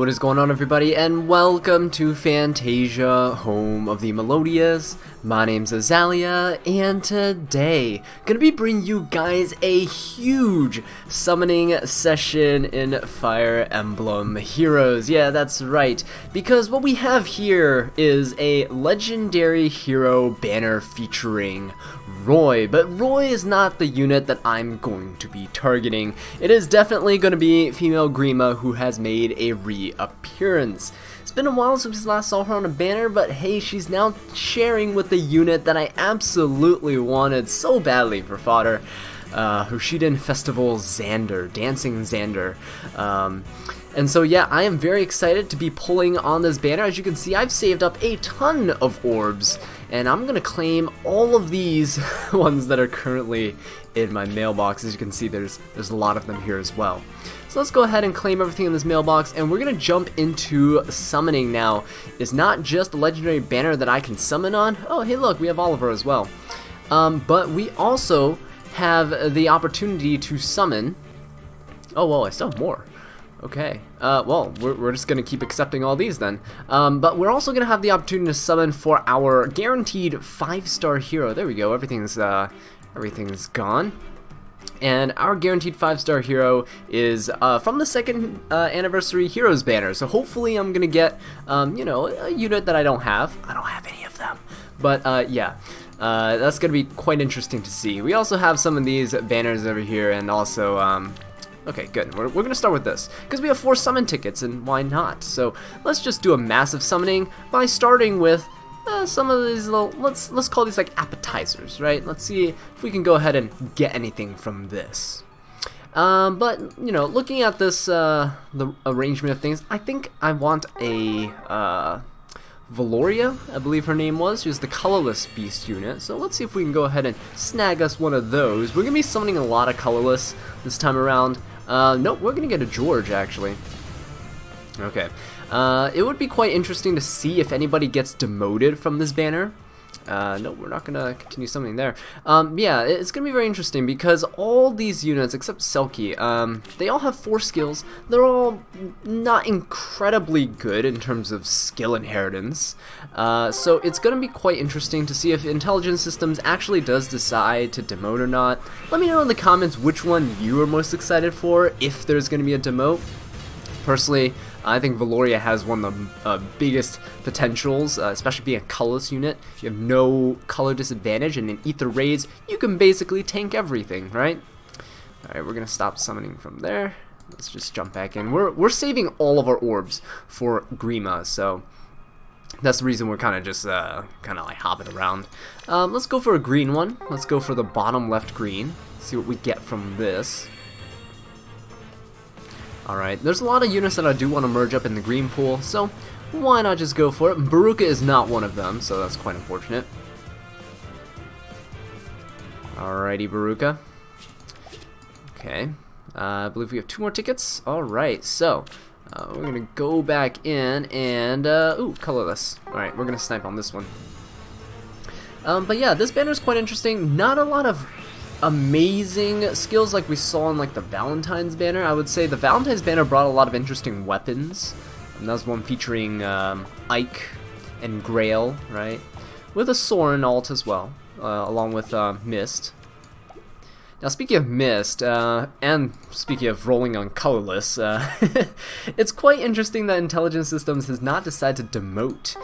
What is going on, everybody, and welcome to Fantasia, home of the Melodious. My name's Azallea, and today gonna be bringing you guys a huge summoning session in Fire Emblem Heroes. Yeah, that's right, because what we have here is a legendary hero banner featuring Roy, but Roy is not the unit that I'm going to be targeting. It is definitely going to be female Grima, who has made a reappearance. It's been a while since we last saw her on a banner, but hey, she's now sharing with the unit that I absolutely wanted so badly for fodder. Hushiden Festival Xander, Dancing Xander. And so yeah, I am very excited to be pulling on this banner. As you can see, I've saved up a ton of orbs, and I'm gonna claim all of these ones that are currently in my mailbox. As you can see, there's a lot of them here as well. So let's go ahead and claim everything in this mailbox, and we're gonna jump into summoning now. It's not just a legendary banner that I can summon on. Oh, hey look, we have Oliver as well. But we also have the opportunity to summon. Oh well, I still have more. Okay, well, we're just gonna keep accepting all these then. But we're also gonna have the opportunity to summon for our guaranteed 5-star hero. There we go, everything's gone. And our guaranteed 5-star hero is from the second anniversary heroes banner. So hopefully I'm gonna get, you know, a unit that I don't have. I don't have any of them. But yeah, that's gonna be quite interesting to see. We also have some of these banners over here, and also okay, good. We're going to start with this, because we have 4 summon tickets, and why not? So let's just do a massive summoning by starting with some of these little, let's call these like appetizers, right? Let's see if we can go ahead and get anything from this. But, you know, looking at this, the arrangement of things, I think I want a Valoria, I believe her name was. She was the colorless beast unit. So let's see if we can go ahead and snag us one of those. We're going to be summoning a lot of colorless this time around. Nope, we're going to get a George, actually. Okay. It would be quite interesting to see if anybody gets demoted from this banner. No, we're not going to continue summoning there. Yeah, it's going to be very interesting because all these units, except Selkie, they all have 4 skills. They're all not incredibly good in terms of skill inheritance. So it's going to be quite interesting to see if Intelligence Systems actually does decide to demote or not. Let me know in the comments which one you are most excited for, if there's going to be a demote. Personally, I think Valoria has one of the biggest potentials, especially being a colorless unit. You have no color disadvantage, and in Ether Raids, you can basically tank everything, right? Alright, we're going to stop summoning from there. Let's just jump back in. We're saving all of our orbs for Grima, so that's the reason we're kind of just like hopping around. Let's go for a green one. Let's go for the bottom left green. See what we get from this. Alright, there's a lot of units that I do want to merge up in the green pool, so why not just go for it? Baruka is not one of them, so that's quite unfortunate. Alrighty, Baruka. Okay, I believe we have 2 more tickets. Alright, so we're going to go back in and, ooh, colorless. Alright, we're going to snipe on this one. But yeah, this banner is quite interesting. Not a lot of amazing skills like we saw in like the Valentine's banner. I would say the Valentine's banner brought a lot of interesting weapons, and that was one featuring Ike and Grail, right, with a Soren alt as well, along with Mist. Now speaking of Mist, and speaking of rolling on colorless, it's quite interesting that Intelligence Systems has not decided to demote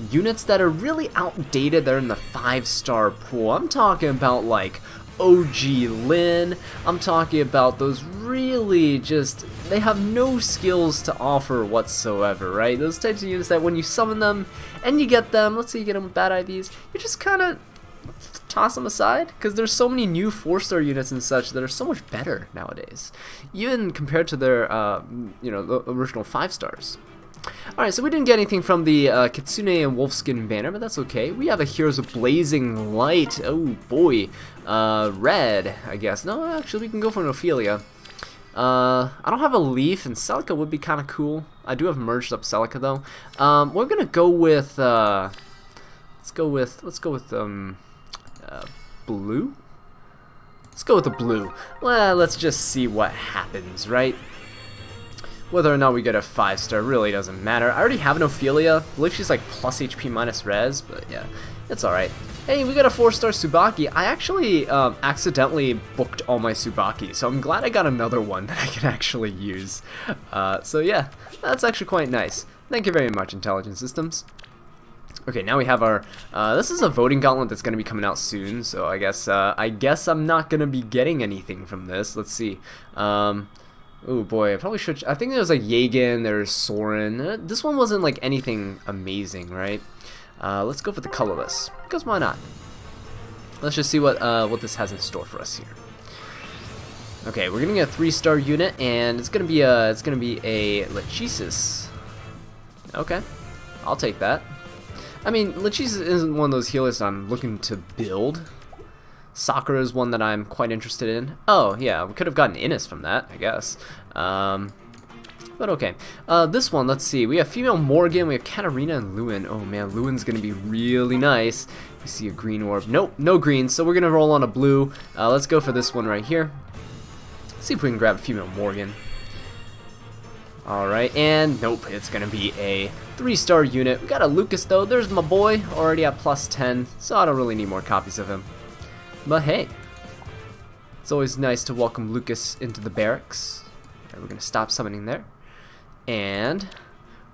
units that are really outdated. They're in the 5-star pool. I'm talking about like OG Lin. I'm talking about those really just, they have no skills to offer whatsoever, right? Those types of units that when you summon them and you get them, let's say you get them with bad IVs, you just kind of toss them aside, because there's so many new 4-star units and such that are so much better nowadays, even compared to their you know, the original 5-stars. Alright, so we didn't get anything from the Kitsune and Wolfskin banner, but that's okay. We have a Heroes of Blazing Light. Oh boy. Red, I guess. No, actually we can go for an Ophelia. I don't have a Leaf, and Celica would be kind of cool. I do have merged up Celica though. We're gonna go with let's go with blue. Let's go with the blue. Well, let's just see what happens, right? Whether or not we get a 5-star really doesn't matter. I already have an Ophelia. I believe she's like plus HP minus res, but yeah, it's alright. Hey, we got a 4-star Tsubaki. I actually accidentally booked all my Tsubaki, so I'm glad I got another one that I can actually use. So yeah, that's actually quite nice. Thank you very much, Intelligent Systems. Okay, now we have our, this is a voting gauntlet that's going to be coming out soon, so I guess I'm not going to be getting anything from this. Let's see. Oh boy, I probably should, I think there was like Yagen, there's Soren. This one wasn't like anything amazing, right? Let's go for the colorless, because why not? Let's just see what this has in store for us here. Okay, we're getting a 3-star unit, and it's gonna be a Lachesis. Okay, I'll take that. I mean, Lachesis isn't one of those healers that I'm looking to build. Sakura is one that I'm quite interested in. Oh yeah, we could have gotten Innis from that, I guess. But okay. This one, let's see. We have female Morgan, we have Katarina and Lewin. Oh man, Lewin's gonna be really nice. We see a green orb. Nope, no green, so we're gonna roll on a blue. Let's go for this one right here. See if we can grab female Morgan. Alright, and nope, it's gonna be a 3-star unit. We got a Lucas though. There's my boy, already at plus 10, so I don't really need more copies of him. But hey, it's always nice to welcome Lucas into the barracks. Okay, we're gonna stop summoning there. And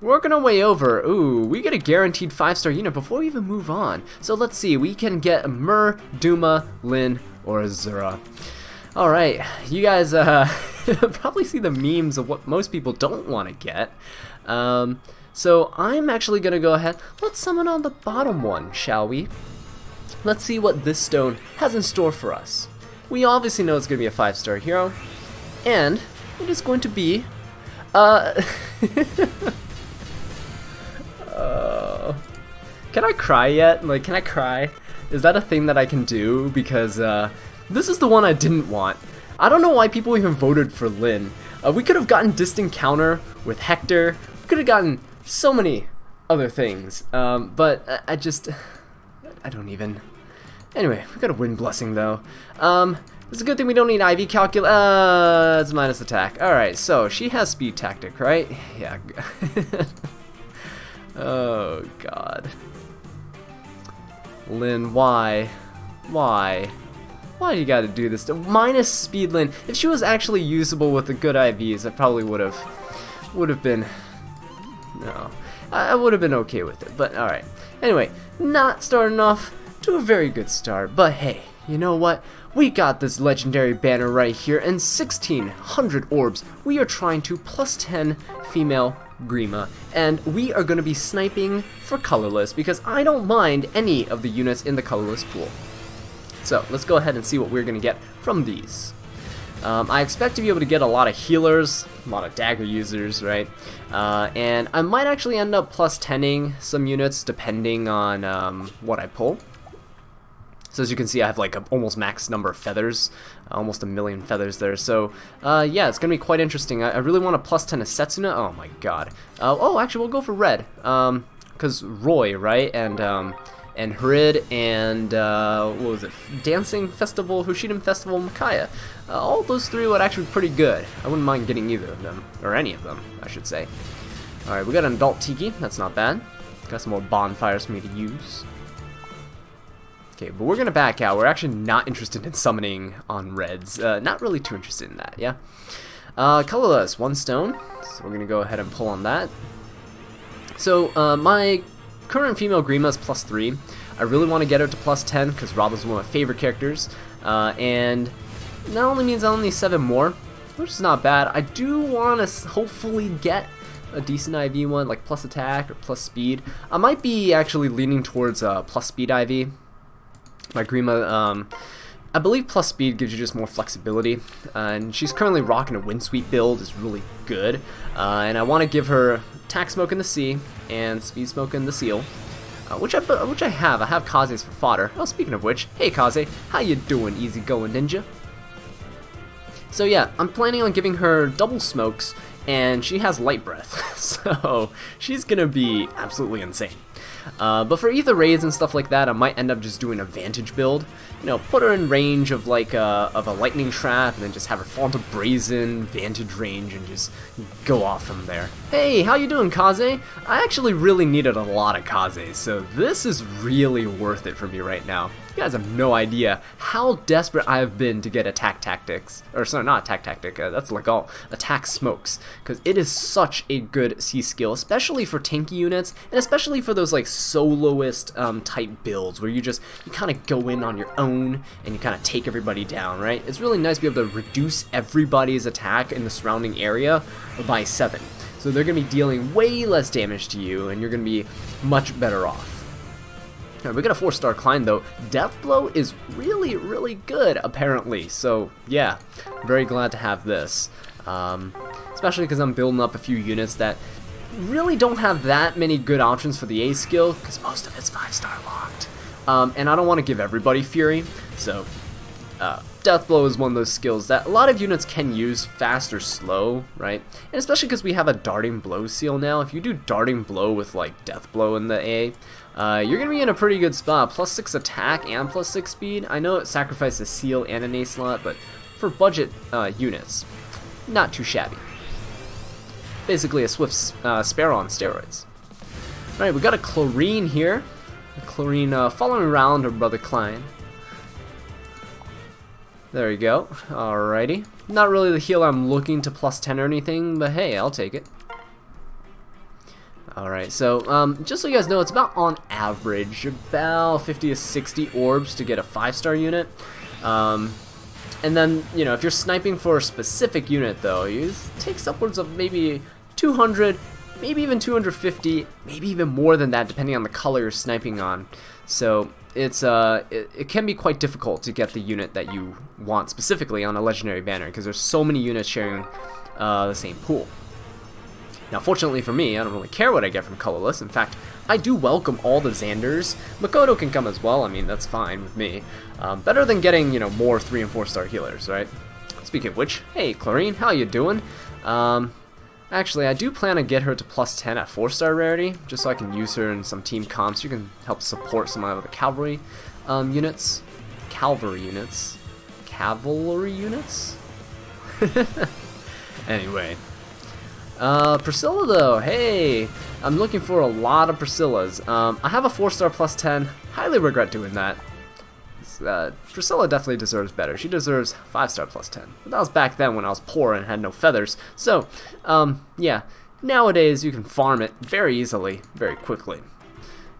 working our way over. Ooh, we get a guaranteed 5-star unit before we even move on. So let's see, we can get a Mur, Duma, Lin, or Azura. Alright, you guys probably see the memes of what most people don't want to get. So I'm actually gonna go ahead. Let's summon on the bottom one, shall we? Let's see what this stone has in store for us. We obviously know it's going to be a 5-star hero, and it is going to be, can I cry yet? Like, can I cry? Is that a thing that I can do? Because, this is the one I didn't want. I don't know why people even voted for Lin. We could have gotten Distant Counter with Hector. We could have gotten so many other things, but I don't even. Anyway, we got a Wind Blessing though. It's a good thing we don't need IV Calculus. It's minus attack. Alright, so she has Speed Tactic, right? Yeah. Oh, God. Lin, why? Why? Why do you gotta do this? Minus Speed Lin. If she was actually usable with the good IVs, I probably would have been. No. I would have been okay with it, but alright. Anyway, not starting off to a very good start, but hey, you know what? We got this legendary banner right here, and 1,600 orbs. We are trying to plus 10 female Grima, and we are going to be sniping for colorless, because I don't mind any of the units in the colorless pool. So, let's go ahead and see what we're going to get from these. I expect to be able to get a lot of healers, a lot of dagger users, right? And I might actually end up plus 10ing some units depending on what I pull. So as you can see, I have like an almost max number of feathers, almost 1 million feathers there. So yeah, it's gonna be quite interesting. I really want to plus 10 a Setsuna. Oh my god. Oh, actually, we'll go for red, because Roy, right? And Harid and what was it? Dancing Festival, Hushidan Festival, Makaya. All those three would actually be pretty good. I wouldn't mind getting either of them, or any of them, I should say. All right, we got an adult Tiki. That's not bad. Got some more bonfires for me to use. Okay, but we're gonna back out. We're actually not interested in summoning on reds. Not really too interested in that. Yeah. Colorless, 1 stone. So we're gonna go ahead and pull on that. So my current female Grima is plus 3. I really want to get her to plus 10 because Robin's one of my favorite characters. And that only means I only need 7 more, which is not bad. I do want to hopefully get a decent IV one, like plus attack or plus speed. I might be actually leaning towards plus speed IV. My Grima, I believe plus speed gives you just more flexibility, and she's currently rocking a wind sweep build, is really good. And I want to give her attack smoke in the sea and speed smoke in the seal, which I have. I have Kaze's for fodder. Oh, speaking of which, hey Kaze, how you doing, easy going ninja? So yeah, I'm planning on giving her double smokes, and she has light breath, so she's gonna be absolutely insane. But for ether raids and stuff like that, I might end up just doing a Vantage build. You know, put her in range of like of a lightning trap, and then just have her fall into brazen Vantage range and just go off from there. Hey, how you doing, Kaze? I actually really needed a lot of Kazes, so this is really worth it for me right now. You guys have no idea how desperate I have been to get attack tactics, or sorry, not attack tactic, that's like all attack smokes, because it is such a good C skill, especially for tanky units, and especially for those like soloist type builds where you kind of go in on your own and you kind of take everybody down, right? It's really nice to be able to reduce everybody's attack in the surrounding area by 7. So they're going to be dealing way less damage to you, and you're going to be much better off. Right, we got a 4-star climb though. Death Blow is really, really good apparently. So yeah, very glad to have this. Especially because I'm building up a few units that really don't have that many good options for the A skill, because most of it's 5-star locked. And I don't want to give everybody Fury, so Death Blow is one of those skills that a lot of units can use fast or slow, right? And especially because we have a Darting Blow seal now. If you do Darting Blow with like Death Blow in the A, you're going to be in a pretty good spot. +6 attack and +6 speed. I know it sacrifices a seal and an A slot, but for budget units, not too shabby. Basically a Swift Sparrow on steroids. Alright, we got a Chlorine here. A Chlorine following around her brother Klein. There you go. Alrighty. Not really the heal I'm looking to +10 or anything, but hey, I'll take it. Alright, so just so you guys know, it's about on average about 50 to 60 orbs to get a 5-star unit. And then, you know, if you're sniping for a specific unit though, it takes upwards of maybe 200, maybe even 250, maybe even more than that depending on the color you're sniping on. So it's it can be quite difficult to get the unit that you want specifically on a legendary banner, because there's so many units sharing the same pool. Now fortunately for me, I don't really care what I get from colorless. In fact, I do welcome all the Xanders. Makoto can come as well, I mean that's fine with me. Better than getting, you know, more 3- and 4-star healers, right? Speaking of which, hey Chlorine, how you doing? Actually, I do plan to get her to +10 at 4-star rarity, just so I can use her in some team comps. You can help support some of the cavalry units. Cavalry units? Anyway. Priscilla though, hey! I'm looking for a lot of Priscillas. I have a 4-star +10. Highly regret doing that. Priscilla definitely deserves better. She deserves 5-star +10. But that was back then when I was poor and had no feathers. So, yeah. Nowadays you can farm it very easily, very quickly.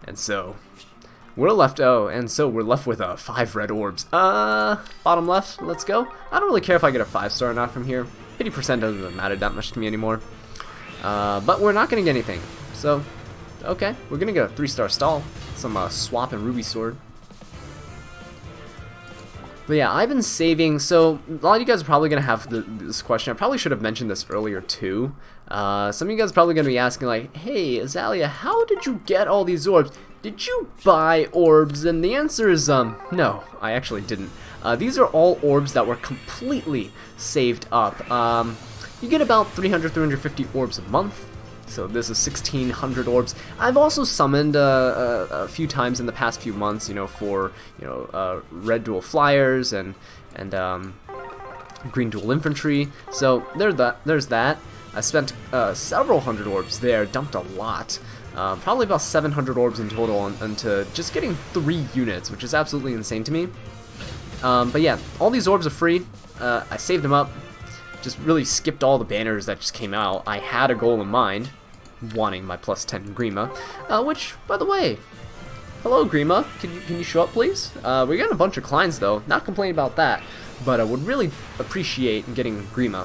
And so, we're left, we're left with 5 red orbs. Bottom left, let's go. I don't really care if I get a 5-star or not from here. 50% doesn't matter that much to me anymore. But we're not gonna get anything. So, okay, we're gonna get a 3-star stall. Some swap and ruby sword. But yeah, I've been saving, so a lot of you guys are probably going to have this question. I probably should have mentioned this earlier too. Some of you guys are probably going to be asking like, hey Azallea, how did you get all these orbs? Did you buy orbs? And the answer is no, I actually didn't. These are all orbs that were completely saved up. You get about 300-350 orbs a month. So this is 1,600 orbs. I've also summoned a few times in the past few months, you know, for red dual flyers and green dual infantry. So there's that. I spent several hundred orbs there, dumped a lot. Probably about 700 orbs in total into just getting 3 units, which is absolutely insane to me. But yeah, all these orbs are free. I saved them up. Just really skipped all the banners that just came out. I had a goal in mind, wanting my +10 Grima, which, by the way, hello Grima, can you show up please? We got a bunch of Kleins though, not complaining about that, but I would really appreciate getting Grima.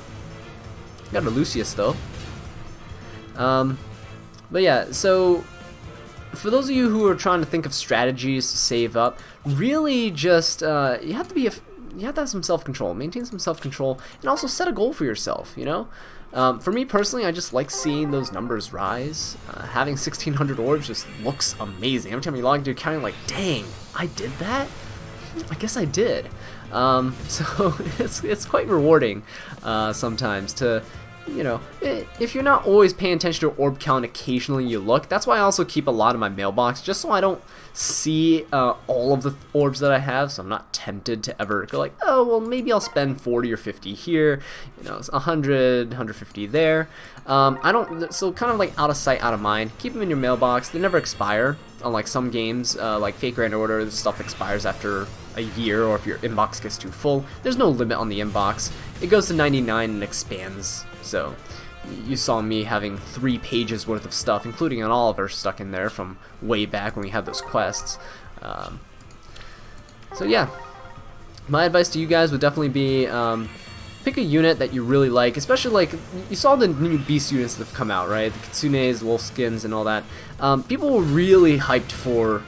Got a Lucius though. But yeah, so for those of you who are trying to think of strategies to save up, really just you have to have some self-control, maintain some self-control, and also set a goal for yourself, you know? For me personally, I just like seeing those numbers rise. Having 1,600 orbs just looks amazing. Every time you log into your account, you're like, dang, I did that? I guess I did. So it's quite rewarding sometimes to you know, if you're not always paying attention to orb count, occasionally you look. That's why I also keep a lot in my mailbox, just so I don't see all of the orbs that I have, so I'm not tempted to ever go like, oh, well, maybe I'll spend 40 or 50 here, you know, it's 100, 150 there. I don't, so kind of like out of sight, out of mind. Keep them in your mailbox. They never expire, unlike some games, like Fate Grand Order, the stuff expires after a year, or if your inbox gets too full. There's no limit on the inbox. It goes to 99 and expands, so you saw me having 3 pages worth of stuff, including an Oliver stuck in there from way back when we had those quests. So yeah, my advice to you guys would definitely be pick a unit that you really like, especially like, you saw the new beast units that have come out, right? The Kitsunes, Wolfskins, and all that. People were really hyped for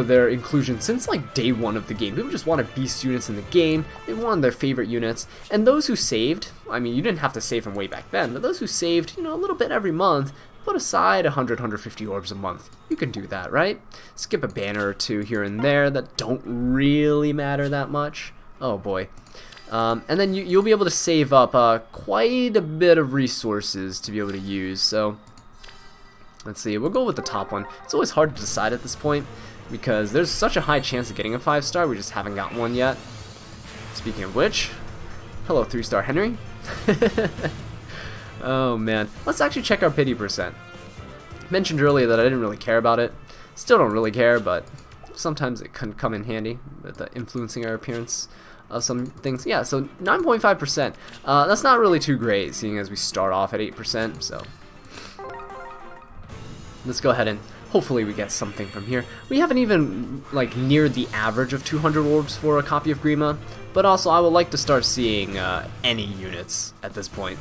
their inclusion since like day 1 of the game. People just wanted beast units in the game. They wanted their favorite units. And those who saved, I mean, you didn't have to save from way back then, but those who saved, you know, a little bit every month, put aside 100, 150 orbs a month. You can do that, right? Skip a banner or 2 here and there that don't really matter that much. Oh boy. And then you'll be able to save up quite a bit of resources to be able to use. So let's see, we'll go with the top one. It's always hard to decide at this point, because there's such a high chance of getting a 5-star, we just haven't gotten one yet. Speaking of which, hello 3-star Henry. Oh man, let's actually check our pity percent. Mentioned earlier that I didn't really care about it. Still don't really care, but sometimes it can come in handy with influencing our appearance of some things. Yeah, so 9.5%. That's not really too great, seeing as we start off at 8%, so let's go ahead and hopefully we get something from here. We haven't even like neared the average of 200 orbs for a copy of Grima, but also I would like to start seeing any units at this point.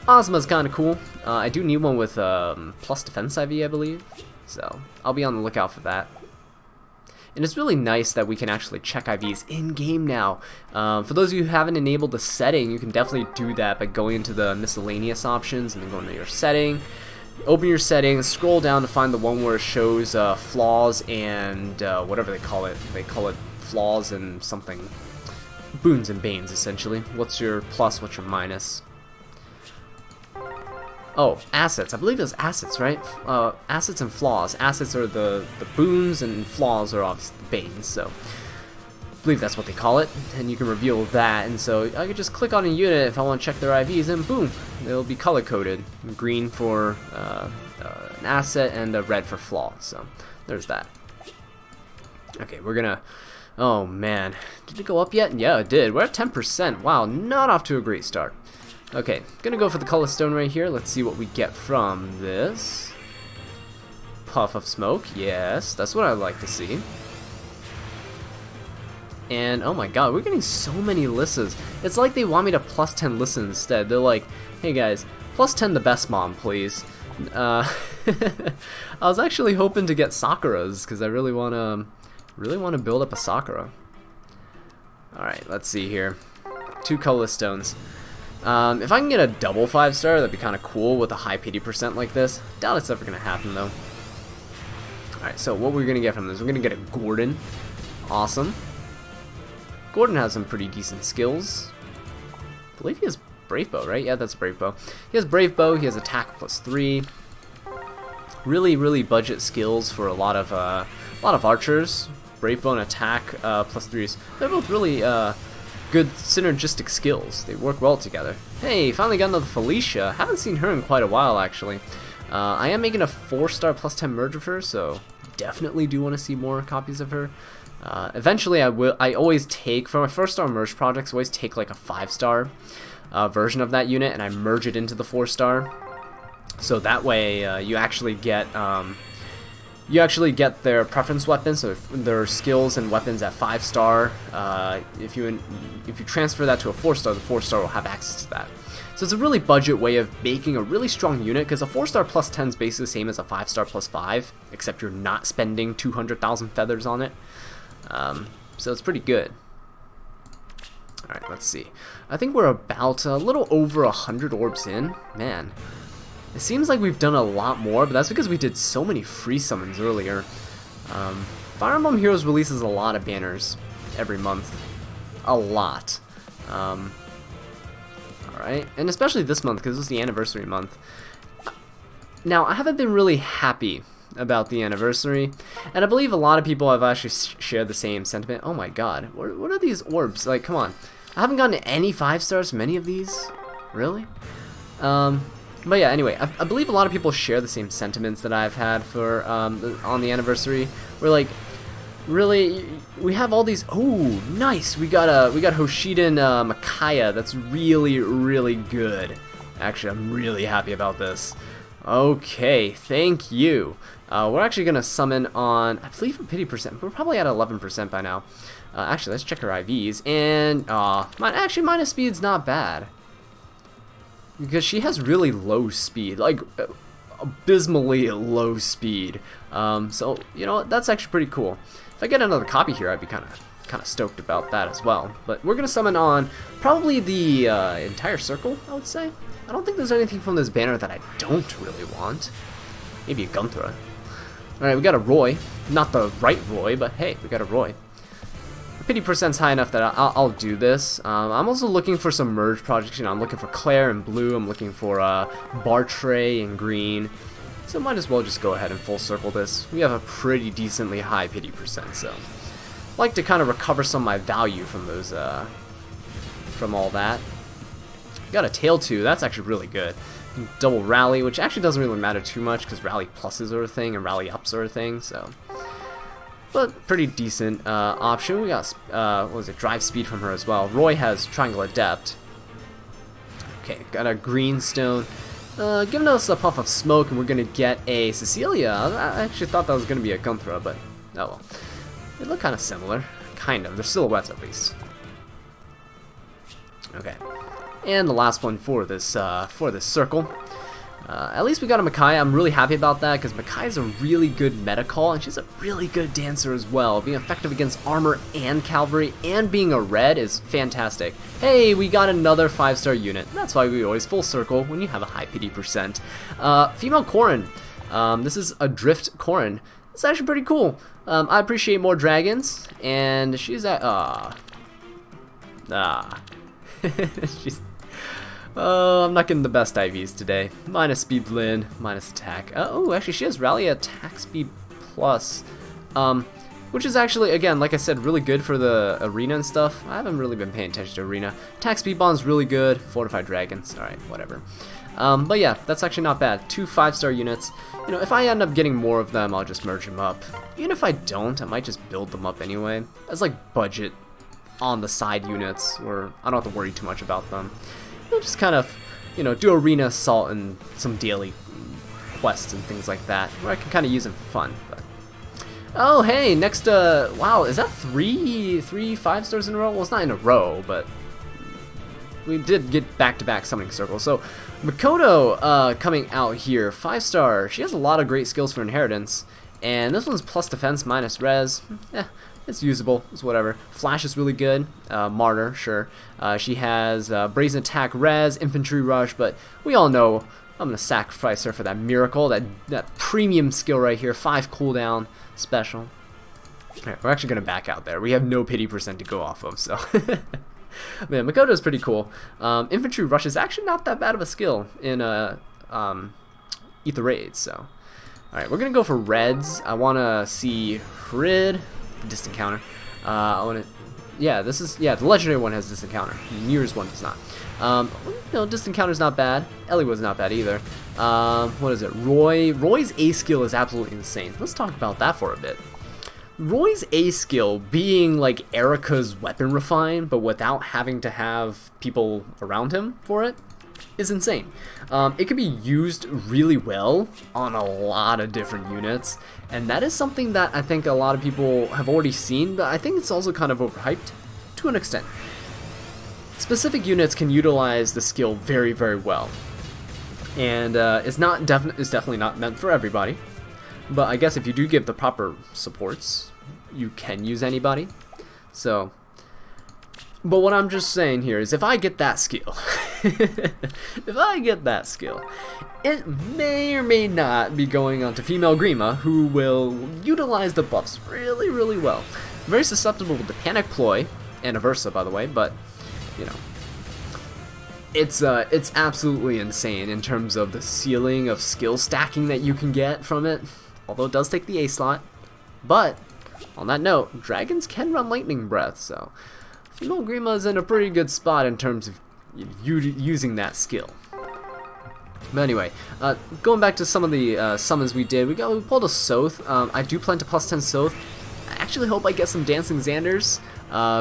Ozma's kind of cool. I do need one with plus defense IV, I believe, so I'll be on the lookout for that. And it's really nice that we can actually check IVs in-game now. For those of you who haven't enabled the setting, you can definitely do that by going into the miscellaneous options and then going to your setting. Open your settings, scroll down to find the one where it shows flaws and whatever they call it. They call it flaws and something. Boons and banes, essentially. What's your plus, what's your minus? Oh, assets. I believe it's assets, right? Assets and flaws. Assets are the boons, and flaws are obviously the banes, so I believe that's what they call it, and you can reveal that. And so I could just click on a unit if I want to check their IVs, and boom, it'll be color coded. Green for an asset and a red for flaw. So there's that. Okay, we're gonna. Oh man, did it go up yet? Yeah, it did. We're at 10%. Wow, not off to a great start. Okay, gonna go for the color stone right here. Let's see what we get from this. Puff of smoke. Yes, that's what I'd like to see. And oh my god, we're getting so many Lissas. It's like they want me to plus 10 Lissa instead. They're like, hey guys, plus 10 the best mom, please. I was actually hoping to get Sakura's because I really want to build up a Sakura. All right, let's see here. 2 colorless stones. If I can get a double 5-star, that'd be kind of cool with a high pity percent like this. Doubt it's ever gonna happen though. All right, so what we're gonna get from this? We're gonna get a Gordon. Awesome. Gordon has some pretty decent skills. I believe he has Brave Bow, right? Yeah, that's Brave Bow. He has Brave Bow, he has attack +3. Really budget skills for a lot of archers. Brave Bow and attack +3s. They're both really good synergistic skills. They work well together. Hey, finally got another Felicia. Haven't seen her in quite a while actually. I am making a 4-star +10 merge of her, so definitely do want to see more copies of her. Eventually I always take, for my 1-star merge projects, I always take like a 5-star version of that unit and I merge it into the 4-star. So that way you actually get their preference weapons, so their skills and weapons at 5-star. If you transfer that to a 4-star, the 4-star will have access to that. So it's a really budget way of making a really strong unit, because a 4-star +10 is basically the same as a 5-star +5, except you're not spending 200,000 feathers on it. So it's pretty good. Alright, let's see. I think we're about a little over 100 orbs in. Man, it seems like we've done a lot more, but that's because we did so many free summons earlier. Fire Emblem Heroes releases a lot of banners every month. A lot. Alright, Alright, and especially this month, because this is the anniversary month. Now, I haven't been really happy about the anniversary, and I believe a lot of people have actually shared the same sentiment. Oh my god, what are these orbs? Like, come on. I haven't gotten any 5 stars from any of these. Really? But yeah, anyway, I believe a lot of people share the same sentiments that I've had for on the anniversary. We're like, really, we have all these. Oh, nice! We got Hoshiden Makaya. That's really good. Actually, I'm really happy about this. Okay, thank you. We're actually gonna summon on, I believe, a pity percent. We're probably at 11% by now. Actually, let's check her IVs. And actually, minus speed's not bad. Because she has really low speed, like abysmally low speed. So you know what? That's actually pretty cool. If I get another copy here, I'd be kind of stoked about that as well. But we're gonna summon on probably the entire circle, I would say. I don't think there's anything from this banner that I don't really want. Maybe a Gunthra. All right, we got a Roy, not the right Roy, but hey, we got a Roy. Pity percent's high enough that I'll do this. I'm also looking for some merge projects. You know, I'm looking for Claire in blue. I'm looking for Bartray in green. So might as well just go ahead and full circle this. We have a pretty decently high pity percent, so I'd like to kind of recover some of my value from those, from all that. Got a tail too. That's actually really good. Double rally, which actually doesn't really matter too much because rally pluses are a thing and rally ups are a thing. So. But pretty decent option. We got, what was it, drive speed from her as well. Roy has Triangle Adept. Okay, got a Greenstone. Giving us a puff of smoke, and we're going to get a Cecilia. I actually thought that was going to be a Gunthra, but oh well. They look kind of similar. Kind of. They're silhouettes at least. Okay. And the last one for this circle. At least we got a Makai. I'm really happy about that because Makai is a really good meta call, and she's a really good dancer as well. Being effective against armor and cavalry and being a red is fantastic. Hey, we got another 5-star unit. That's why we always full circle when you have a high pity percent. Female Corrin. This is a Drift Corrin. It's actually pretty cool. I appreciate more dragons, and she's at she's. I'm not getting the best IVs today. Minus speed Lin, minus attack. Oh, actually she has rally attack speed plus, which is actually, again, like I said, really good for the arena and stuff. I haven't really been paying attention to arena. Attack speed bond's really good. Fortified dragons. All right, whatever. But yeah, that's actually not bad. 2 5-star units. You know, if I end up getting more of them, I'll just merge them up. Even if I don't, I might just build them up anyway. As like budget on the side units, where I don't have to worry too much about them. We'll just kind of, you know, do arena assault and some daily quests and things like that, where I can kind of use them for fun. But. Oh, hey, next, wow, is that three 5-stars in a row? Well, it's not in a row, but we did get back-to-back summoning circles. So, Makoto coming out here, 5-star. She has a lot of great skills for inheritance, and this one's plus defense, minus res. It's usable, it's whatever. Flash is really good. Martyr, sure. She has Brazen Attack, Res, Infantry Rush, but we all know I'm going to sacrifice her for that Miracle, that premium skill right here, 5 cooldown special. Alright, we're actually going to back out there. We have no pity percent to go off of, so. Man, Makoto is pretty cool. Infantry Rush is actually not that bad of a skill in Ether Raids, so. Alright, we're going to go for Reds. I want to see Hrid. Distant counter. I want to. Yeah, this is. Yeah, the legendary one has distant counter. Mirror's one does not. You know, distant counter's not bad. Ellie was not bad either. What is it? Roy's A skill is absolutely insane. Let's talk about that for a bit. Roy's A skill being like Erica's weapon refine, but without having to have people around him for it, is insane. It can be used really well on a lot of different units, and that is something that I think a lot of people have already seen, but I think it's also kind of overhyped to an extent. Specific units can utilize the skill very, very well, and it's definitely not meant for everybody, but I guess if you do give the proper supports, you can use anybody. So, but what I'm just saying here is if I get that skill, if I get that skill, it may or may not be going on to female Grima, who will utilize the buffs really, really well. Very susceptible to Panic Ploy, and Aversa, by the way, but, you know. it's absolutely insane in terms of the ceiling of skill stacking that you can get from it. Although it does take the A slot, but on that note, dragons can run lightning breath, so female Grima is in a pretty good spot in terms of using that skill. But anyway, going back to some of the summons we did, we pulled a Soth. I do plan to +10 Soth. I actually hope I get some Dancing Xanders,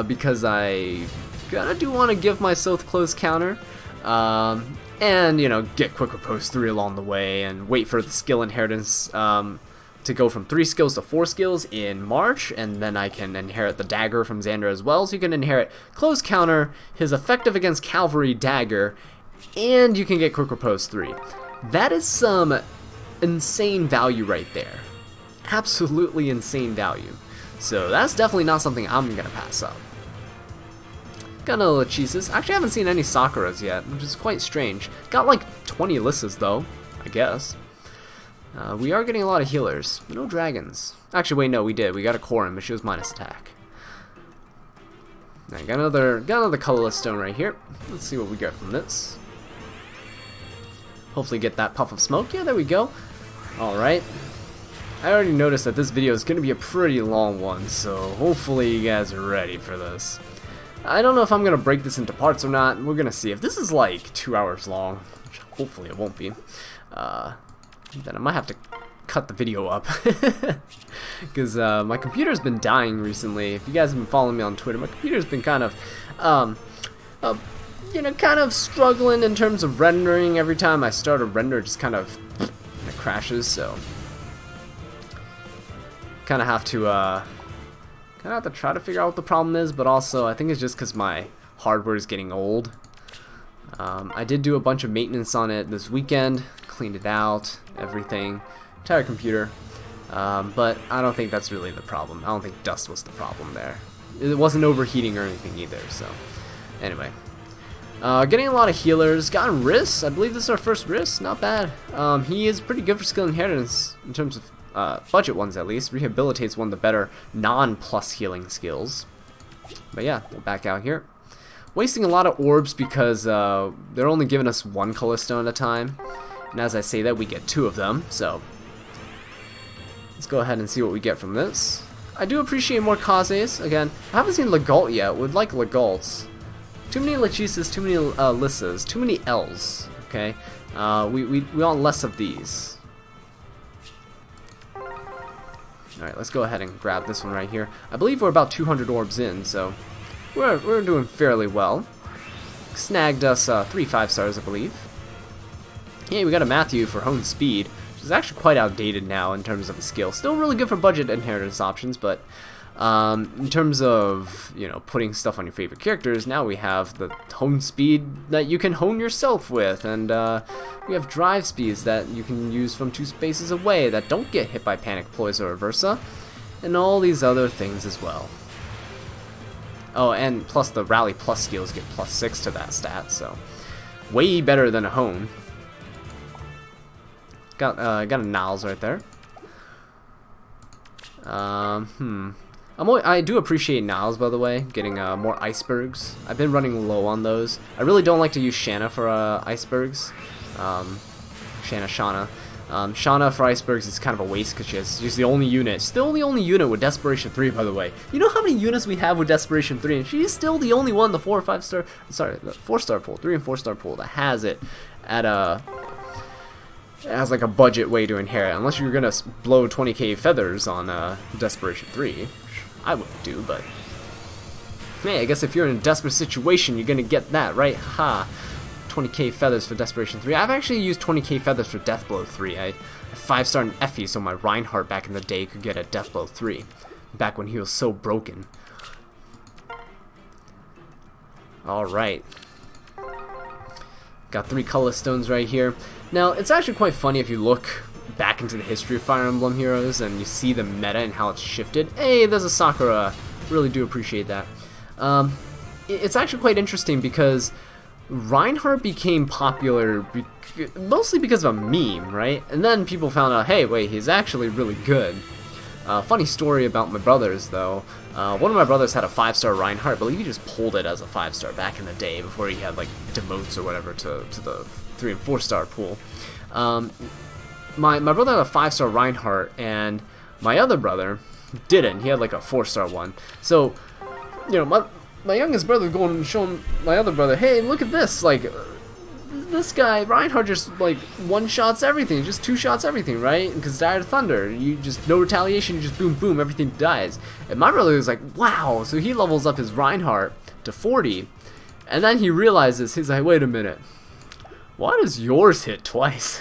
because I do want to give my Soth close counter, and, you know, get Quick Repose 3 along the way, and wait for the skill inheritance to go from 3 skills to 4 skills in March, and then I can inherit the dagger from Xander as well, so you can inherit close counter, his effective against cavalry dagger, and you can get Quick Repose 3. That is some insane value right there. Absolutely insane value. So that's definitely not something I'm gonna pass up. Got another Lachesis. Actually, I haven't seen any Sakuras yet, which is quite strange. Got like 20 Alysas though, I guess. We are getting a lot of healers. No dragons. Actually, wait, no, we did. We got a Corin, but she was minus attack. Now, got another colorless stone right here. Let's see what we get from this. Hopefully get that puff of smoke. Yeah, there we go. Alright. I already noticed that this video is going to be a pretty long one, so hopefully you guys are ready for this. I don't know if I'm going to break this into parts or not. We're going to see. If this is like 2 hours long, which hopefully it won't be, then I might have to cut the video up. Because my computer's been dying recently. If you guys have been following me on Twitter, my computer's been kind of, you know, kind of struggling in terms of rendering. Every time I start a render, it just kind of it crashes, so kind of have to try to figure out what the problem is, but also I think it's just because my hardware is getting old. I did do a bunch of maintenance on it this weekend, cleaned it out, everything, entire computer, but I don't think that's really the problem. I don't think dust was the problem there. It wasn't overheating or anything either, so anyway. Getting a lot of healers, gotten Riss. I believe this is our first Riss, not bad. He is pretty good for skill inheritance in terms of budget ones at least. Rehabilitates one of the better non-plus healing skills. But yeah, we'll back out here. Wasting a lot of orbs because they're only giving us 1 Callisto at a time. And as I say that, we get 2 of them, so let's go ahead and see what we get from this. I do appreciate more Kazes. Again, I haven't seen Legault yet. Would like Legaults. Too many Lachesis, too many Lissas, too many L's. Okay, we want less of these. Alright, let's go ahead and grab this one right here. I believe we're about 200 orbs in, so we're doing fairly well. Snagged us 3 5-stars, I believe. Yeah, we got a Matthew for Hone Speed, which is actually quite outdated now in terms of a skill. Still really good for budget inheritance options, but in terms of, you know, putting stuff on your favorite characters, now we have the Hone Speed that you can hone yourself with, and we have Drive Speeds that you can use from 2 spaces away that don't get hit by Panic Ploys or Reversa, and all these other things as well. Oh, and plus the Rally Plus skills get +6 to that stat, so way better than a Hone. Got a Niles right there. I do appreciate Niles, by the way, getting more icebergs. I've been running low on those. I really don't like to use Shanna for icebergs. Shanna. Shanna for icebergs is kind of a waste because she's the only unit. Still the only unit with Desperation 3, by the way. You know how many units we have with Desperation 3, and she's still the only one, the 4 or 5-star, sorry, the 4-star pool, 3 and 4-star pool that has it at a, as like a budget way to inherit, unless you're gonna blow 20k feathers on Desperation 3, which I wouldn't do, but hey, I guess if you're in a desperate situation, you're gonna get that, right? Ha! 20k feathers for Desperation 3. I've actually used 20k feathers for Deathblow 3. I 5-starred in Effie so my Reinhardt back in the day could get a Deathblow 3. Back when he was so broken. Alright. Got 3 color stones right here. Now, it's actually quite funny if you look back into the history of Fire Emblem Heroes and you see the meta and how it's shifted. Hey, there's a Sakura. Really do appreciate that. It's actually quite interesting because Reinhardt became popular mostly because of a meme, right? And then people found out, hey, wait, he's actually really good. Funny story about my brothers, though. One of my brothers had a 5-star Reinhardt. I believe he just pulled it as a 5-star back in the day before he had like demotes or whatever to the 3 and 4-star pool. My brother had a 5-star Reinhardt, and my other brother didn't. He had like a 4-star one. So, you know, my youngest brother going and showing my other brother, hey, look at this, like, this guy, Reinhardt, just, like, 1-shots everything, just 2-shots everything, right? Because Dire Thunder, you just, no retaliation, you just boom, boom, everything dies. And my brother was like, wow, so he levels up his Reinhardt to 40, and then he realizes, he's like, wait a minute, why does yours hit twice?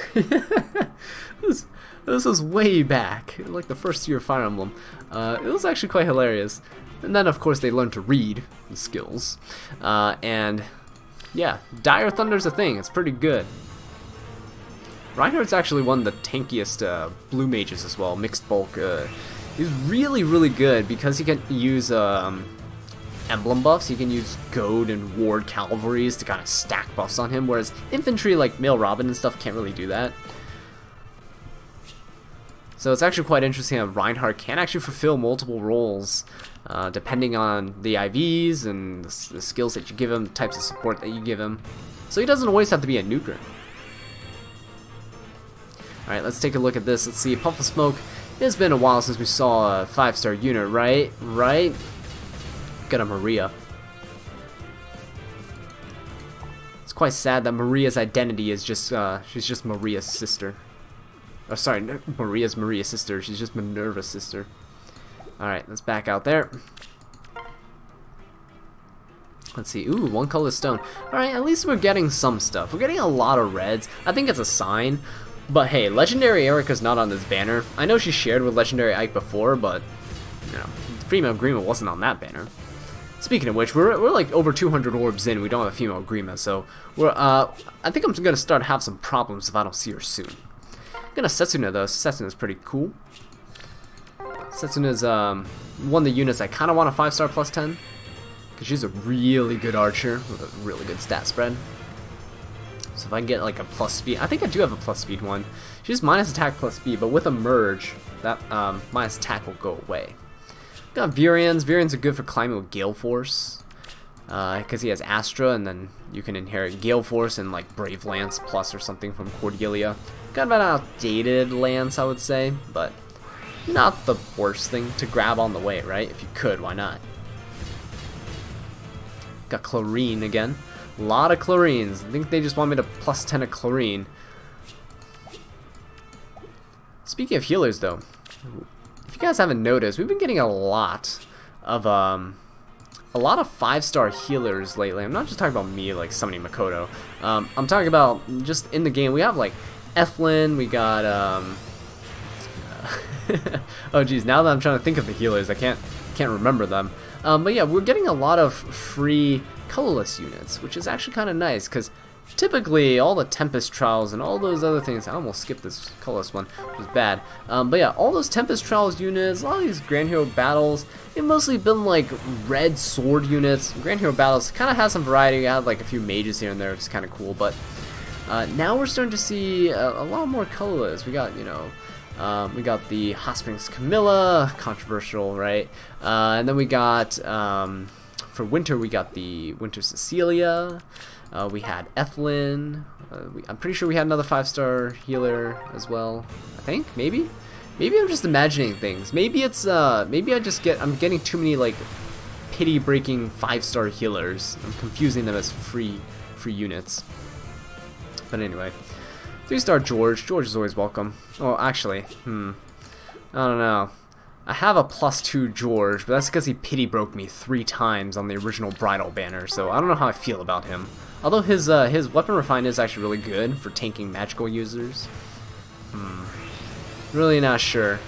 This was way back, like the first year of Fire Emblem. It was actually quite hilarious. And then, of course, they learned to read the skills. And, yeah, Dire Thunder's a thing. It's pretty good. Reinhardt's actually one of the tankiest blue mages as well, mixed bulk. He's really, really good because he can use emblem buffs. He can use goad and ward cavalries to kind of stack buffs on him, whereas infantry like Male Robin and stuff can't really do that. So it's actually quite interesting that Reinhardt can actually fulfill multiple roles depending on the IVs and the skills that you give him, the types of support that you give him. So he doesn't always have to be a nuker. Alright, let's take a look at this. Let's see, Puff of Smoke. It's been a while since we saw a 5-star unit, right? Right? Got a Maria. It's quite sad that Maria's identity is just, she's just Maria's sister. Oh, sorry, Maria's Maria's sister. She's just Minerva's sister. Alright, let's back out there. Let's see. Ooh, 1 color stone. Alright, at least we're getting some stuff. We're getting a lot of reds. I think it's a sign. But hey, Legendary Erica's not on this banner. I know she shared with Legendary Ike before, but, you know, female Grima wasn't on that banner. Speaking of which, we're like over 200 orbs in. We don't have a female Grima, so we're, I think I'm gonna start to have some problems if I don't see her soon. Got a Setsuna though. Setsuna's pretty cool. Setsuna's one of the units I kind of want a 5-star plus 10 because she's a really good archer with a really good stat spread. So if I can get like a plus speed, I think I do have a plus speed one. She's minus attack plus speed, but with a merge, that minus attack will go away. Got Virians. Virians are good for climbing with Gale Force because he has Astra, and then you can inherit Gale Force and like Brave Lance plus or something from Cordelia. Kind of an outdated lance, I would say, but not the worst thing to grab on the way, right? If you could, why not? Got Chlorine again. A lot of Chlorines. I think they just want me to plus 10 a Chlorine. Speaking of healers, though, if you guys haven't noticed, we've been getting a lot of 5-star healers lately. I'm not just talking about me, like summoning Makoto. I'm talking about just in the game. We have like Eflin, we got oh geez, now that I'm trying to think of the healers, I can't remember them. But yeah, we're getting a lot of free colorless units, which is actually kind of nice because typically all the Tempest Trials and all those other things, I almost skipped this colorless one, which was bad. But yeah, all those Tempest Trials units, a lot of these Grand Hero Battles, they've mostly been like red sword units. Grand Hero Battles kind of has some variety. I had like a few mages here and there, which is kind of cool, but now we're starting to see a lot more colorless. We got, you know, we got the Hot Springs Camilla, controversial, right? And then we got, for winter, we got the Winter Cecilia. We had Eflin. I'm pretty sure we had another 5-star healer as well. I think, maybe I'm just imagining things. Maybe it's I'm getting too many like pity-breaking 5-star healers. I'm confusing them as free units. But anyway, 3-star George. George is always welcome. Oh, actually, I don't know. I have a +2 George, but that's because he pity broke me 3 times on the original Bridal banner, so I don't know how I feel about him. Although his weapon refine is actually really good for tanking magical users. Really not sure.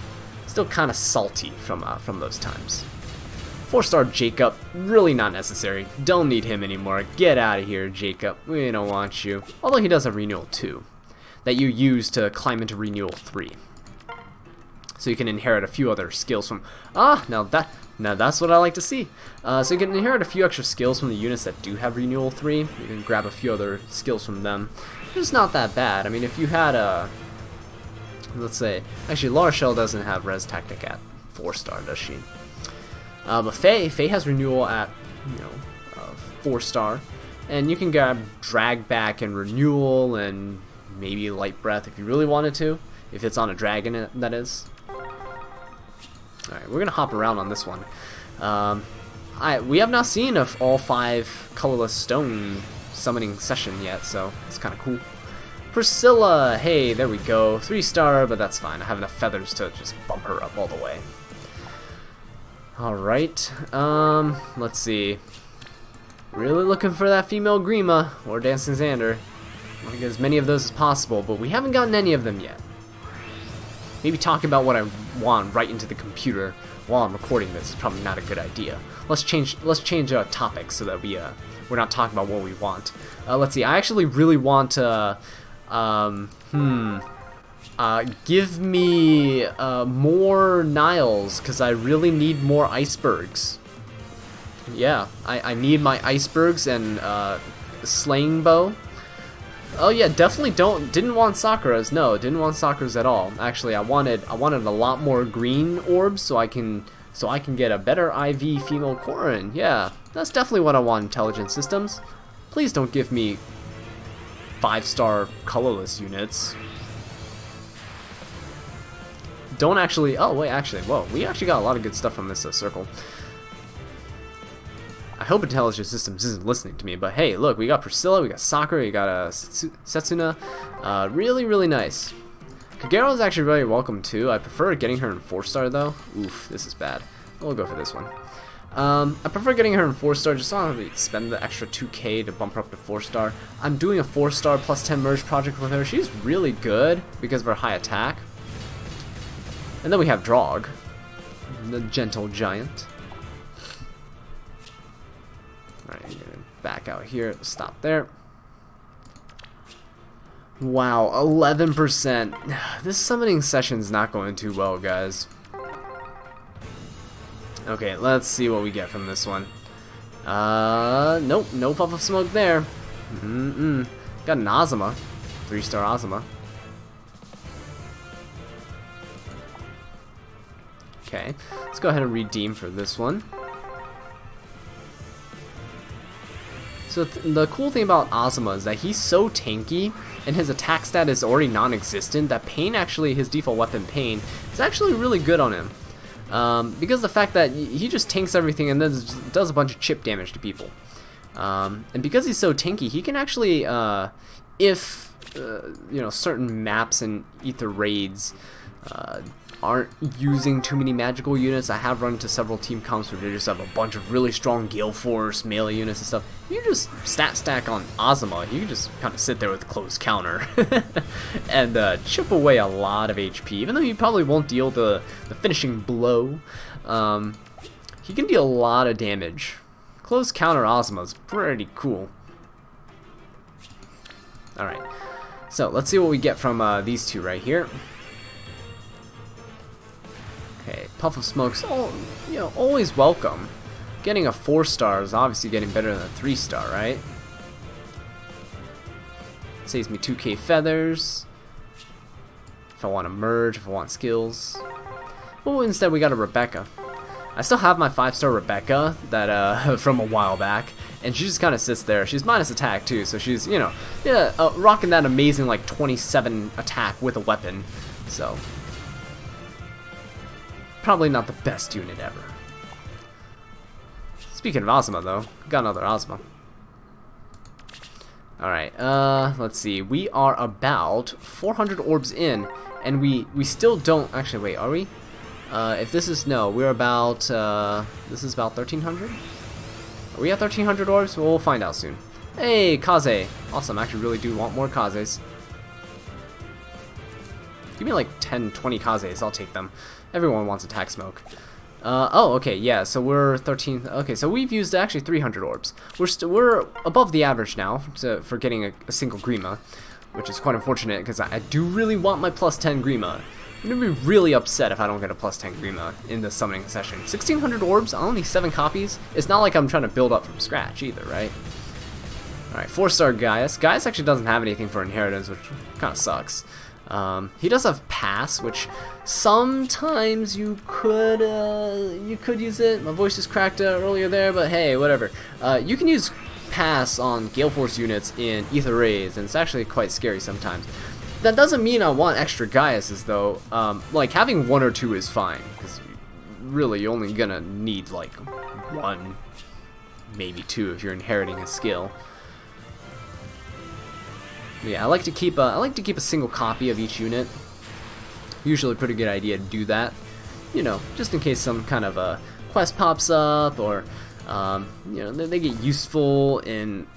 Still kind of salty from those times. 4-star Jacob, really not necessary. Don't need him anymore. Get out of here, Jacob. We don't want you. Although he does have Renewal 2 that you use to climb into Renewal 3. So you can inherit a few other skills from... now that's what I like to see. So you can inherit a few extra skills from the units that do have Renewal 3. You can grab a few other skills from them. It's not that bad. I mean, if you had a... Let's say... Actually, Laura Shell doesn't have Res Tactic at 4-star, does she? But Faye has renewal at, 4-star, and you can grab drag back and renewal and maybe light breath if you really wanted to, if it's on a dragon, that is. Alright, we're gonna hop around on this one. We have not seen of all 5 colorless stone summoning session yet, so it's kind of cool. Priscilla, hey, there we go, 3-star, but that's fine. I have enough feathers to just bump her up all the way. Alright, let's see. Really looking for that female Grima, or Dancing Xander. I want to get as many of those as possible, but we haven't gotten any of them yet. Maybe talking about what I want right into the computer while I'm recording this is probably not a good idea. Let's change topics so that we're not talking about what we want. Let's see, I actually really want to, give me more Niles, because I really need more icebergs. Yeah, I need my icebergs and slaying bow. Oh yeah, definitely didn't want Sakura's. No, didn't want Sakura's at all. Actually, I wanted a lot more green orbs so I can get a better IV female Corrin. Yeah, that's definitely what I want. Intelligent systems. Please don't give me 5-star colorless units. Don't actually. Oh wait, actually, whoa, we actually got a lot of good stuff from this circle. I hope Intelligent Systems isn't listening to me, but hey, look, we got Priscilla, we got Sakura, we got Setsuna. Really, really nice. Kagero is actually very welcome too. I prefer getting her in 4-star though. Oof, this is bad. We'll go for this one. I prefer getting her in 4-star just so I don't have to spend the extra 2k to bump her up to 4-star. I'm doing a 4-star plus 10 merge project with her. She's really good because of her high attack. And then we have Drog, the gentle giant. Alright, back out here, stop there. Wow, 11%. This summoning session's not going too well, guys. Okay, let's see what we get from this one. Nope, no puff of smoke there. Got an Azuma, 3-star Azuma. Okay, let's go ahead and redeem for this one. So the cool thing about Azuma is that he's so tanky, and his attack stat is already non-existent, that Pain actually, his default weapon Pain, is actually really good on him. Because of the fact that he just tanks everything and then does a bunch of chip damage to people. And because he's so tanky, he can actually, if certain maps and ether raids aren't using too many magical units. I have run into several team comps where they just have a bunch of really strong Gale Force, melee units and stuff. You just stat stack on Azuma. You can just kind of sit there with close counter and chip away a lot of HP. Even though he probably won't deal the finishing blow, he can deal a lot of damage. Close counter Azuma is pretty cool. Alright, so let's see what we get from these two right here. Okay, Puff of Smoke's always welcome. Getting a 4-star is obviously getting better than a 3-star, right? Saves me 2k feathers. If I want to merge, if I want skills. Oh, instead we got a Rebecca. I still have my 5-star Rebecca that from a while back, and she just kind of sits there. She's minus attack too, so she's rocking that amazing like 27 attack with a weapon. So probably not the best unit ever. Speaking of Azuma though, got another Azuma. Alright, let's see. We are about 400 orbs in, and we still don't... Actually, wait, are we? If this is... No, we're about... this is about 1,300? Are we at 1,300 orbs? We'll find out soon. Hey, Kaze! Awesome, I actually really do want more Kazes. Give me like 10, 20 Kazes, I'll take them. Everyone wants attack smoke. Oh, okay, yeah, so we're 13. Okay, so we've used actually 300 orbs. We're above the average now for getting a single Grima, which is quite unfortunate because I do really want my plus 10 Grima. I'm gonna be really upset if I don't get a plus 10 Grima in the summoning session. 1,600 orbs, only 7 copies. It's not like I'm trying to build up from scratch either, right? Alright, 4-star Gaius. Gaius actually doesn't have anything for inheritance, which kind of sucks. He does have pass, which sometimes you could use it. My voice just cracked earlier there, but hey, whatever. You can use pass on Gale Force units in Ether Rays, and it's actually quite scary sometimes. That doesn't mean I want extra Gaiuses though. Like having 1 or 2 is fine, because really you're only gonna need like 1, maybe 2 if you're inheriting a skill. But yeah, I like to keep a single copy of each unit. Usually a pretty good idea to do that. You know, just in case some kind of a quest pops up, or you know, they get useful in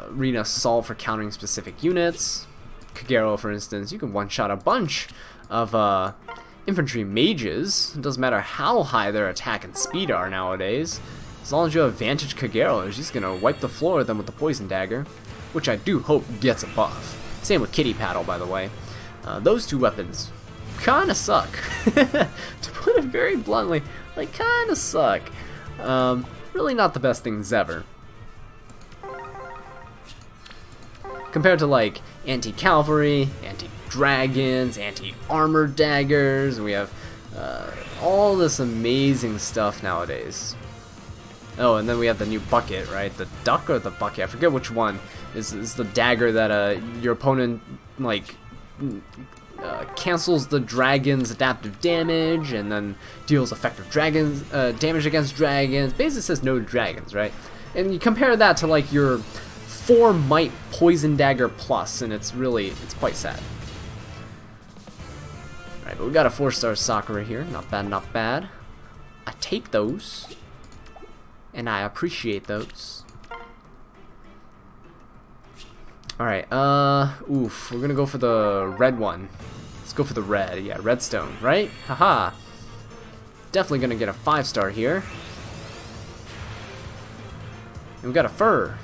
Arena Assault for countering specific units. Kagero, for instance, you can one-shot a bunch of infantry mages. It doesn't matter how high their attack and speed are nowadays. As long as you have Vantage Kagero, she's gonna wipe the floor with them with the Poison Dagger, which I do hope gets a buff. Same with Kitty Paddle, by the way. Those 2 weapons kinda suck. To put it very bluntly, like kinda suck. Really not the best things ever. Compared to like anti-cavalry, anti-dragons, anti-armor daggers, we have all this amazing stuff nowadays. Oh, and then we have the new bucket, right? The duck or the bucket? I forget which one is the dagger that your opponent like cancels the dragon's adaptive damage and then deals effective damage against dragons. Basically says no dragons, right? And you compare that to like your 4 might poison dagger plus, and it's quite sad. Alright, but we got a 4-star Sakura here. Not bad, not bad. I take those, and I appreciate those. Alright, oof, we're gonna go for the red one. Let's go for the red, yeah, redstone, right? Haha. Definitely gonna get a 5-star here. And we got a fur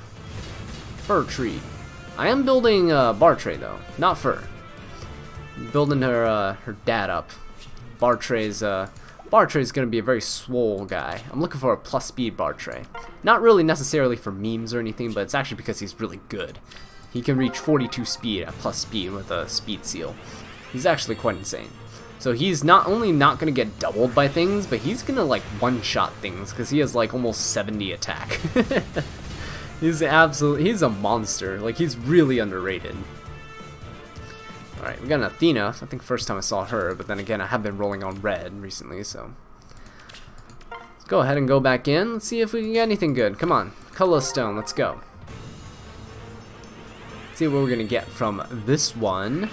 tree. I am building Bartray though, not fur. I'm building her dad up. Bartray's gonna be a very swole guy. I'm looking for a plus speed Bartray. Not really necessarily for memes or anything, but it's actually because he's really good. He can reach 42 speed at plus speed with a speed seal. He's actually quite insane. So he's not only not gonna get doubled by things, but he's gonna like one-shot things because he has like almost 70 attack. He's a monster. Like, he's really underrated. Alright, we got an Athena. I think first time I saw her, but then again I have been rolling on red recently, so let's go ahead and go back in. Let's see if we can get anything good. Come on, color stone, let's go. Let's see what we're gonna get from this one.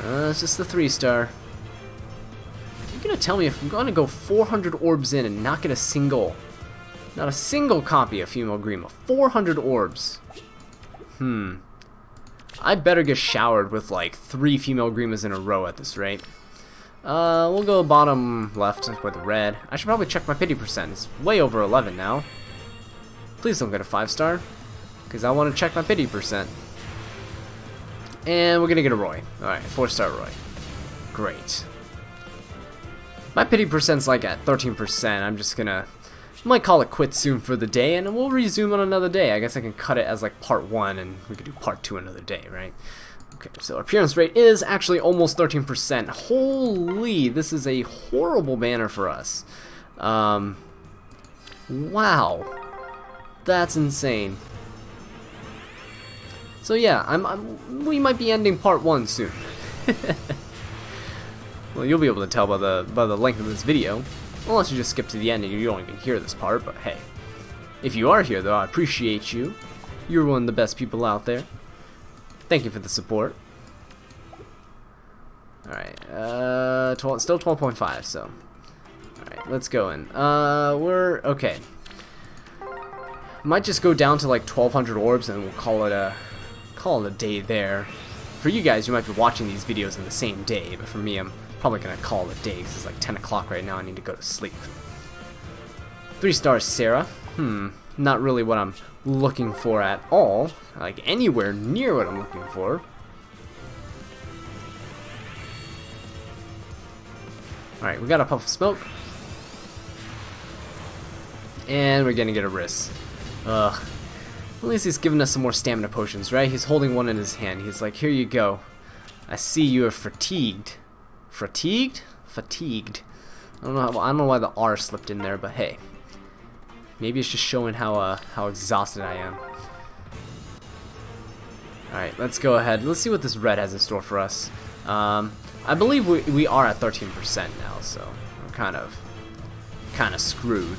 It's just the 3-star. You're gonna tell me if I'm gonna go 400 orbs in and not get a single copy of female Grima. 400 orbs. I better get showered with like 3 female Grimas in a row at this rate. We'll go bottom left with the red. I should probably check my pity percent. It's way over 11 now. Please don't get a 5-star, because I want to check my pity percent. And we're gonna get a Roy. Alright, 4-star Roy. Great. My pity percent's like at 13%. I'm just gonna might call it quits soon for the day, and we'll resume on another day. I guess I can cut it as like part 1, and we could do part 2 another day, right? Okay, so appearance rate is actually almost 13%. Holy, this is a horrible banner for us. Wow, that's insane. So yeah, we might be ending part 1 soon. Well, you'll be able to tell by the length of this video. Unless you just skip to the end and you don't even hear this part, but hey. If you are here though, I appreciate you. You're one of the best people out there. Thank you for the support. Alright, still 12.5, so. Alright, let's go in. We're, okay. Might just go down to like 1200 orbs and we'll call it a day there. For you guys, you might be watching these videos in the same day, but for me, I'm probably gonna call it a day because it's like 10 o'clock right now. I need to go to sleep. 3-star Sarah. Not really what I'm looking for at all. Like anywhere near what I'm looking for. Alright, we got a puff of smoke. And we're gonna get a wrist. Ugh. At least he's giving us some more stamina potions, right? He's holding one in his hand. He's like, here you go. I see you are fatigued. Fatigued? Fatigued. I don't know why the R slipped in there, but hey. Maybe it's just showing how exhausted I am. Alright, let's go ahead. Let's see what this red has in store for us. I believe we are at 13% now, so we're kind of screwed.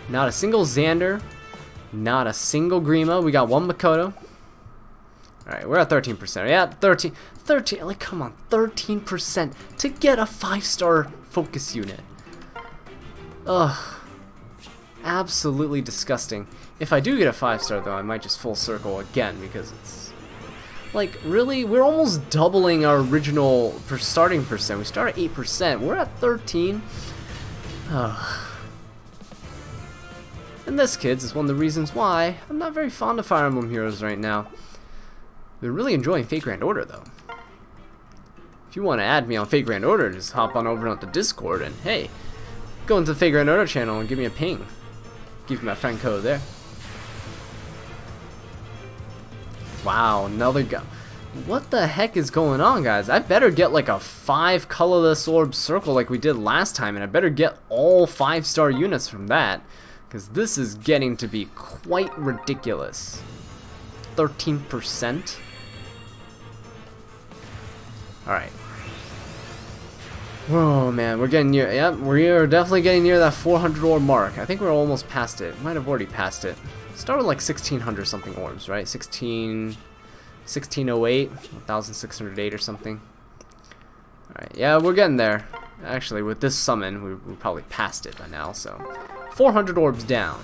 Not a single Xander. Not a single Grima. We got one Makoto. Alright, we're at 13%. Yeah, 13. Like, come on, 13% to get a 5-star focus unit. Ugh. Absolutely disgusting. If I do get a 5-star, though, I might just full circle again because it's... Like, really? We're almost doubling our original starting percent. We start at 8%. We're at 13. Ugh. And this, kids, is one of the reasons why I'm not very fond of Fire Emblem Heroes right now. We're really enjoying Fate Grand Order, though. If you want to add me on Fate Grand Order, just hop on over onto Discord and, hey, go into the Fate Grand Order channel and give me a ping. Give me my friend code there. Wow, another guy. What the heck is going on, guys? I better get like a 5 colorless orb circle like we did last time, and I better get all 5-star units from that, because this is getting to be quite ridiculous. 13%. Alright. Whoa, man, we're getting near. Yep, we are definitely getting near that 400 orb mark. I think we're almost past it. Might have already passed it. Started like 1600 something orbs, right? 1608, 1608 or something. Alright, yeah, we're getting there. Actually, with this summon, we probably passed it by now, so. 400 orbs down.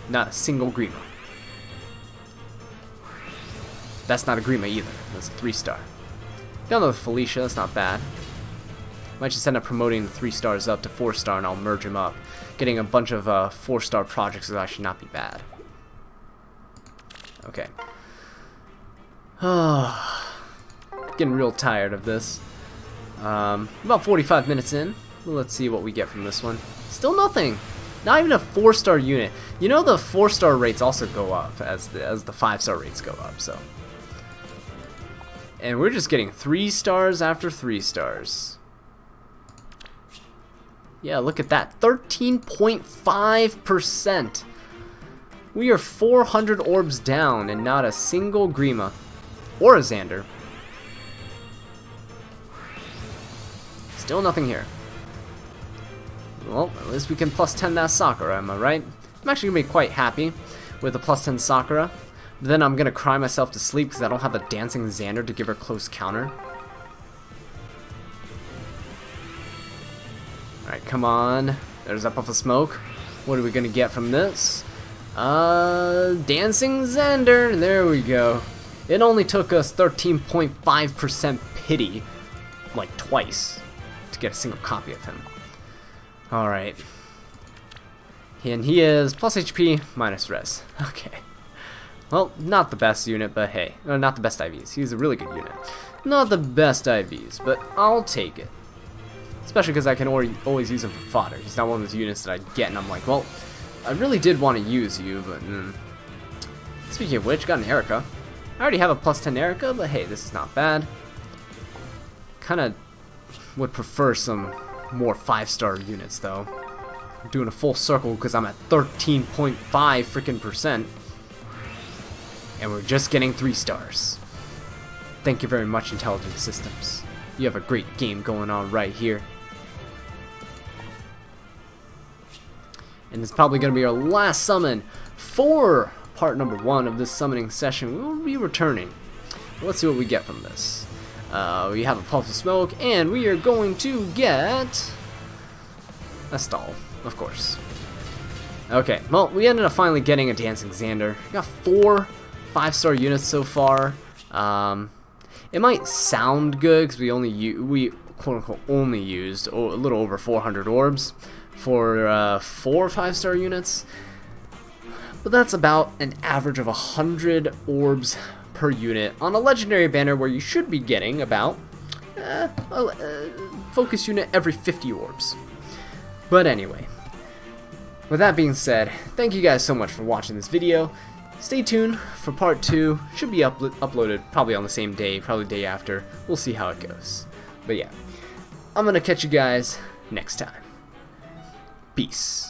Not a single Grima. That's not a Grima either. That's a 3-star. Got another Felicia, that's not bad. Might just end up promoting the 3 stars up to 4-star and I'll merge them up. Getting a bunch of 4-star projects will actually not be bad. Okay. Getting real tired of this. About 45 minutes in. Let's see what we get from this one. Still nothing. Not even a 4-star unit. You know the 4-star rates also go up as the 5-star rates go up, so. And we're just getting 3 stars after 3 stars. Yeah, look at that. 13.5%. We are 400 orbs down and not a single Grima. Or a Xander. Still nothing here. Well, at least we can plus 10 that Sakura, am I right? I'm actually going to be quite happy with the plus 10 Sakura. But then I'm going to cry myself to sleep because I don't have a dancing Xander to give her close counter. Alright, come on. There's that puff of smoke. What are we going to get from this? Dancing Xander. There we go. It only took us 13.5% pity, like twice, to get a single copy of him. Alright. And he is plus HP, minus res. Okay. Well, not the best unit, but hey. Not the best IVs. He's a really good unit. Not the best IVs, but I'll take it. Especially because I can always use him for fodder. He's not one of those units that I get and I'm like, well, I really did want to use you, but... Speaking of which, got an Erica. I already have a plus 10 Erica, but hey, this is not bad. Kinda would prefer some more 5-star units, though. I'm doing a full circle because I'm at 13.5 freaking %. And we're just getting 3 stars. Thank you very much, Intelligent Systems. You have a great game going on right here. And it's probably going to be our last summon for part number 1 of this summoning session. We will be returning. Let's see what we get from this. We have a puff of smoke, and we are going to get a stall, of course. Okay, well, we ended up finally getting a dancing Xander. We got 4 5-star units so far. It might sound good because we quote unquote only used a little over 400 orbs for 4 5-star units, but that's about an average of 100 orbs per unit on a legendary banner where you should be getting about a focus unit every 50 orbs. But anyway, with that being said, thank you guys so much for watching this video. stay tuned for part 2. Should be uploaded probably on the same day, probably the day after. We'll see how it goes. But yeah, I'm gonna catch you guys next time. Peace.